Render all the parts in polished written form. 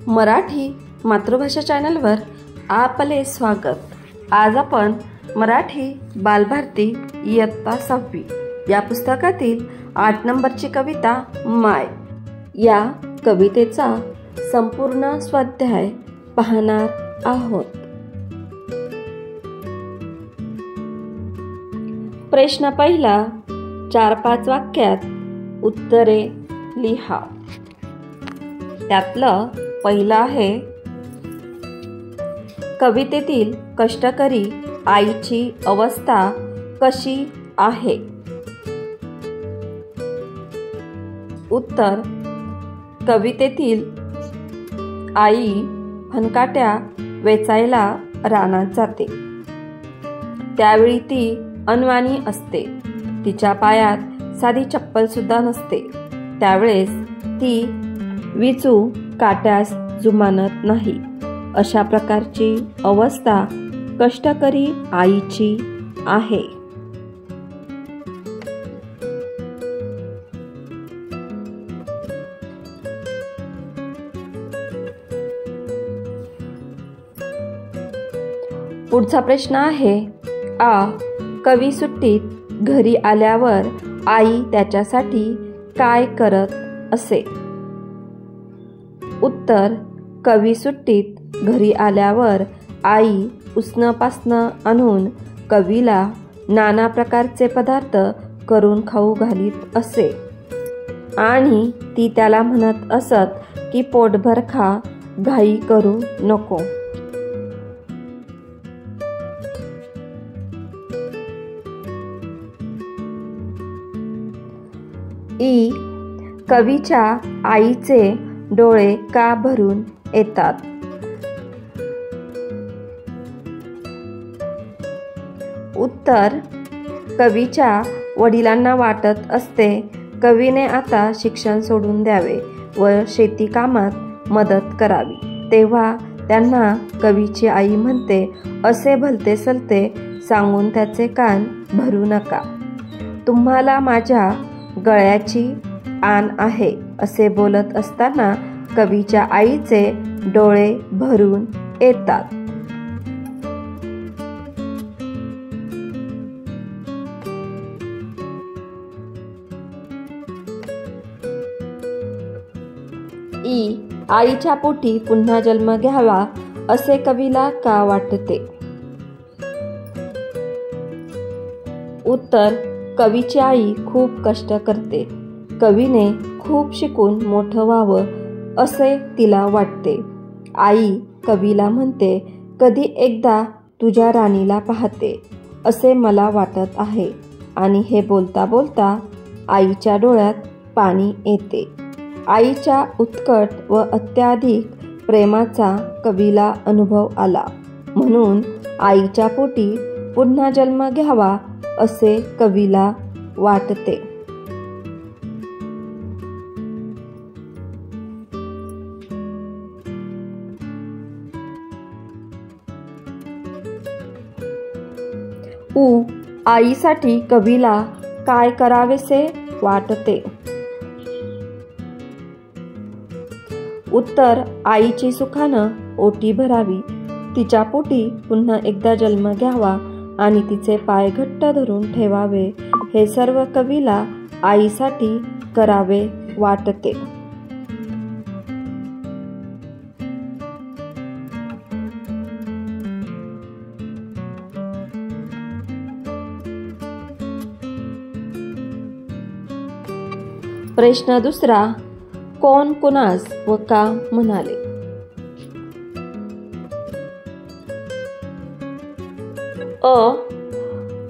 मराठी मातृभाषा चॅनलवर आपले स्वागत। आज आपण मराठी बालभारती इयत्ता 6वी या पुस्तकातील 8 नंबरची कविता माय या कवितेचा संपूर्ण स्वाध्याय पाहणार आहोत। प्रश्न पहिला, 4-5 वाक्यात उत्तरे लिहा। त्यातलं पहिलं आहे, कवितेतील कष्टकरी आईची अवस्था कशी आहे? उत्तर, कवितेतील आई फणकाट्या वेचायला रानात जाते। त्यावेळी ती अनवाणी असते। तिच्या पायात साधी चप्पल सुद्धा नसते। त्यावेळेस ती विचू काट्यास जुमानत नाही। अशा प्रकारची अवस्था कष्टकरी आईची आहे। पुढचा प्रश्न आहे, कवी सुट्टीत घरी आल्यावर आई त्याच्यासाठी काय करत असे? उत्तर, कवी सुट्टीत घरी आल्यावर आई उसनं आणून कवीला नाना प्रकारचे पदार्थ करून खाऊ घालीत असे आणि ती त्याला म्हणत असत की पोटभर खा, घाई करू नको। कवीच्या आईचे डोळे का भरून येतात? उत्तर, कवीच्या वडिलांना वाटत असते कवीने आता शिक्षण सोडून द्यावे व शेती कामात मदत करावी। तेव्हा त्यांना कवीची आई म्हणते, असे भलते सलते सांगून त्याचे कान भरू नका। तुम्हाला माझ्या गळ्याची आण आहे असे बोलत असताना कवीच्या आईचे डोळे भरून येतात। आईच्या पोटी पुन्हा जन्म घ्यावा असे कवीला का वाटते? उत्तर, कवीची आई खूप कष्ट करते। कवीने खूप शिकून मोठं व्हावं असे तिला वाटते। आई कवीला म्हणते, कधी एकदा तुझ्या राणीला पाहते असे मला वाटत आहे। आणि हे बोलता बोलता आईच्या डोळ्यात पाणी येते। आईच्या उत्कट व अत्याधिक प्रेमाचा कवीला अनुभव आला, म्हणून आईच्या पोटी पुन्हा जन्म घ्यावा असे कवीला वाटते। आईसाठी कवीला काय करावेसे वाटते? उत्तर, आईची सुखानं ओटी भरावी, तिच्या पोटी पुन्हा एकदा जन्म घ्यावा आणि तिचे पाय घट्ट धरून ठेवावे, हे सर्व कवीला आईसाठी करावे वाटते। प्रश्न दुसरा, कोण कुणास व का म्हणाले?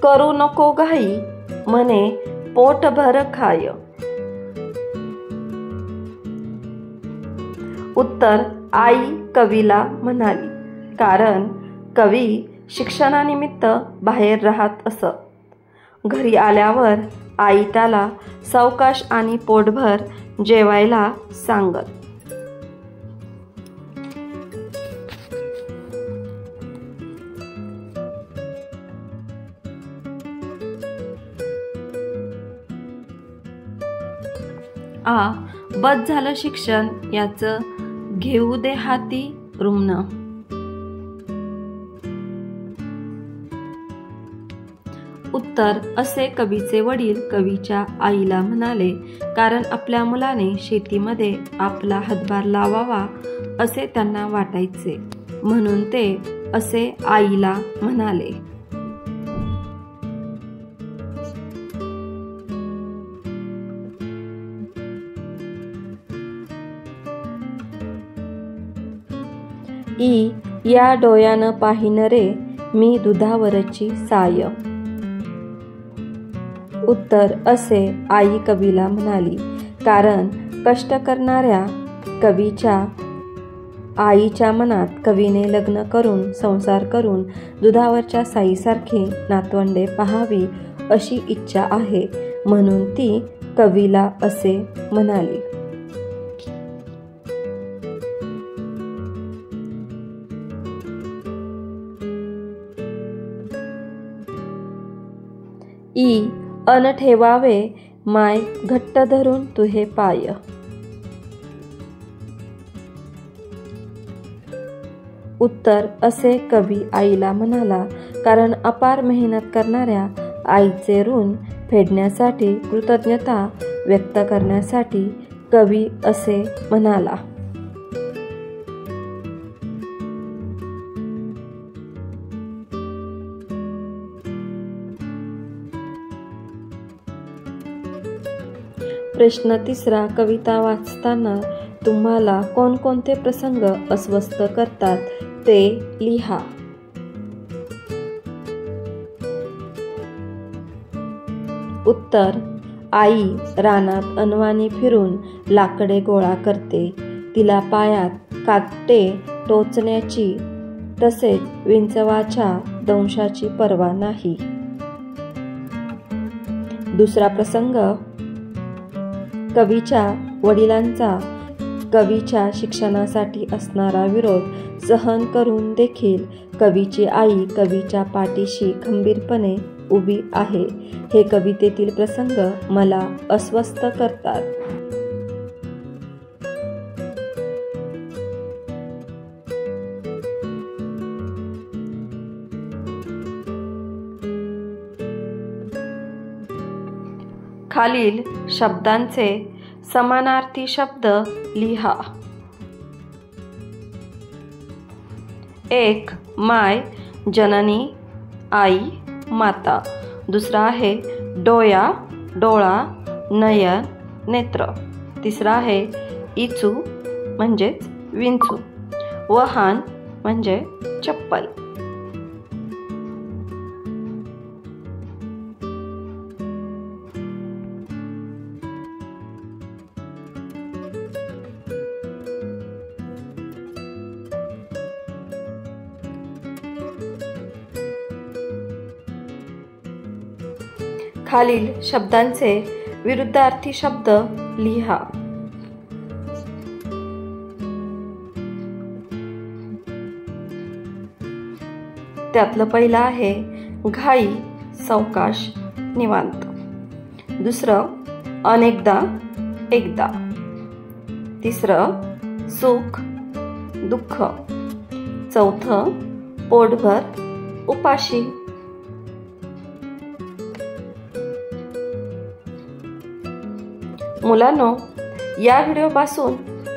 करू नको घाई, म्हणे पोटभर खाय। उत्तर, आई कवीला म्हणाली, कारण कवी शिक्षणानिमित्त बाहेर राहत असत। घरी आल्यावर आई त्याला सावकाश आणि पोटभर जेवायला सांगत। बस झालं शिक्षण याचं घेऊ दे हाती रुमण. उत्तर, असे कवीचे वडील कवीच्या आईला म्हणाले, कारण आपल्या मुलाने शेतीमध्ये आपला हातभार लावावा असे त्यांना वाटायचे, म्हणून ते असे आईला म्हणाले. ई या डोळ्यानं पाहिन रे मी दुधावरची साय. उत्तर, असे आई कवीला म्हणाली, कारण कष्ट करणाऱ्या कवीच्या आईच्या मनात कवीने लग्न करून संसार करून दुधावरच्या साईसारखी नातवंडे पाहावी अशी इच्छा आहे, म्हणून ती कवीला असे म्हणाली. ई अन ठेवावे माय घट्ट धरून तुहे पाय. उत्तर, असे कवी आईला म्हणाला, कारण अपार मेहनत करणाऱ्या आईचे ऋण फेडण्यासाठी कृतज्ञता व्यक्त करण्यासाठी कवी असे म्हणाला. प्रश्न तिसरा, कविता वाचताना तुम्हाला कोणकोणते प्रसंग अस्वस्थ करतात ते लिहा. उत्तर, आई रानात अनवाणी फिरून लाकडे गोळा करते. तिला पायात काटे टोचण्याची तसेच विंचवाच्या दंशाची पर्वा नाही. दुसरा प्रसंग, कवीच्या वडिलांचा कवीच्या शिक्षणासाठी असणारा विरोध सहन करून देखील कवीची आई कवीच्या पाठीशी खंबीरपणे उभी आहे. हे कवितेतील प्रसंग मला अस्वस्थ करतात. खालील शब्दांचे समानार्थी शब्द लिहा. 1. माय जननी आई माता. दुसरा आहे डोया डोळा नयन नेत्र. तिसरा आहे इचू म्हणजेच विंचू. वहान म्हणजे चप्पल. खालील शब्दांचे विरुद्धार्थी शब्द लिहा. त्यातलं पहिलं आहे घाई सावकाश निवांत. दुसरं अनेकदा एकदा. तिसरं सुख दुःख. चौथं पोटभर उपाशी. मुलांनो, या व्हिडिओपासून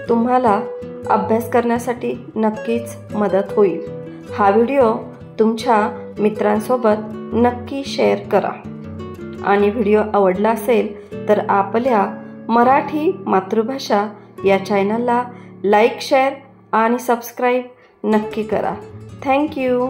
तुम्हाला अभ्यास करण्यासाठी नक्कीच मदत होईल. हा व्हिडिओ तुमच्या मित्रांसोबत नक्की शेअर करा आणि व्हिडिओ आवडला असेल तर आपल्या मराठी मातृभाषा या चॅनलला लाईक, शेअर आणि सबस्क्राईब नक्की करा. थँक्यू.